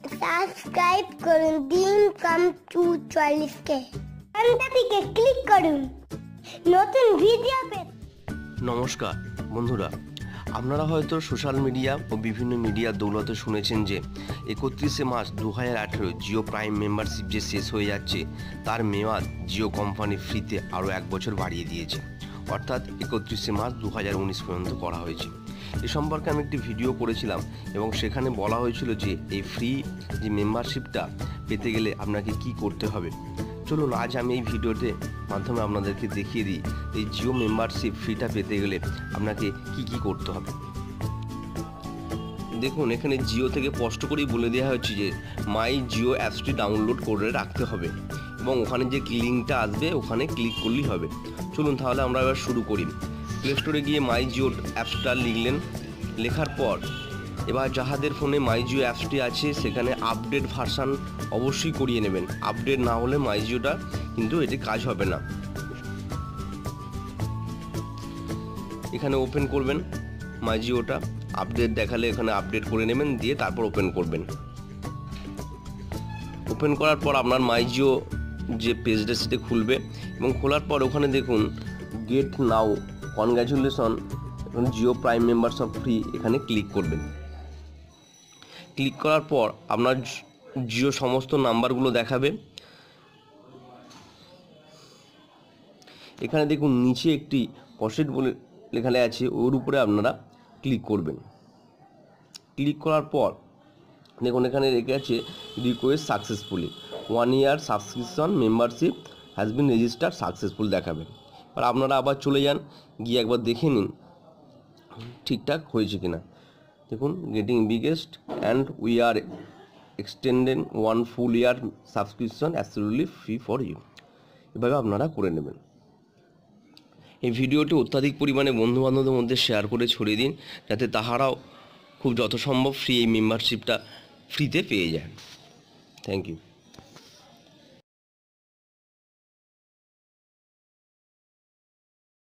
Subscribe করুন দিন come to 40K ঘন্টাটিকে click করুন নতুন ভিডিও পেতে। নমস্কার বন্ধুরা, আপনারা হয়তো সোশ্যাল মিডিয়া ও বিভিন্ন মিডিয়ার দৌলতে শুনেছেন যে 31শে মার্চ 2018 জিও প্রাইম মেম্বারশিপ যে শেষ হয়ে যাচ্ছে তার মেয়াদ জিও কোম্পানি ফ্রিতে আরও 1 বছর বাড়িয়ে দিয়েছে, অর্থাৎ 31শে মার্চ 2019 পর্যন্ত করা হয়েছে। এ সম্পর্কে আমি একটি ভিডিও করেছিলাম এবং সেখানে বলা হয়েছিল যে এই ফ্রি যে মেম্বারশিপটা পেতে গেলে আপনাকে কি করতে হবে। চলুন আজ আমি এই ভিডিওতে মাধ্যমে আপনাদেরকে দেখিয়ে দিই এই জিও মেম্বারশিপ ফ্রিটা পেতে গেলে আপনাকে কি করতে হবে। দেখুন, এখানে জিও থেকে স্পষ্ট করেই বলে দেওয়া হচ্ছে যে মাই জিও অ্যাপসটি ডাউনলোড করে রাখতে হবে এবং ওখানে যে লিঙ্কটা আসবে ওখানে ক্লিক করলেই হবে। চলুন তাহলে আমরা এবার শুরু করি। প্লে স্টোরে গিয়ে মাই জিও অ্যাপসটা লিখলেন, লেখার পর এবার যাহাদের ফোনে মাই জিও অ্যাপসটি আছে সেখানে আপডেট ভার্সান অবশ্যই করিয়ে নেবেন। আপডেট না হলে মাই জিওটা কিন্তু এটি কাজ হবে না। এখানে ওপেন করবেন মাই জিওটা, আপডেট দেখালে এখানে আপডেট করে নেবেন, দিয়ে তারপর ওপেন করবেন। ওপেন করার পর আপনার মাই জিও যে পেজটা সেটা খুলবে এবং খোলার পর ওখানে দেখুন get now congratulation Jio prime members of free, এখানে ক্লিক করবেন। ক্লিক করার পর আপনার জিও সমস্ত নাম্বারগুলো দেখাবে। এখানে দেখুন নিচে একটি প্রসিড বলে লেখা আছে, ওর উপরে আপনারা ক্লিক করবেন। ক্লিক করার পর দেখুন এখানে লেখা আছে request successfully 1 year subscription membership has been registered successful দেখাবে। আর আপনারা আবার চলে যান, গিয়ে একবার দেখে নিন ঠিকঠাক হয়েছে কিনা। দেখুন getting biggest and we are extended 1 full year subscription absolutely free for you. এভাবে আপনারা করে নেবেন। এই ভিডিওটি অত্যাধিক পরিমাণে বন্ধুবান্ধবদের মধ্যে শেয়ার করে ছড়িয়ে দিন, যাতে তাহারাও খুব যত সম্ভব ফ্রি এই মেম্বারশিপটা ফ্রিতে পেয়ে যায়। Thank you.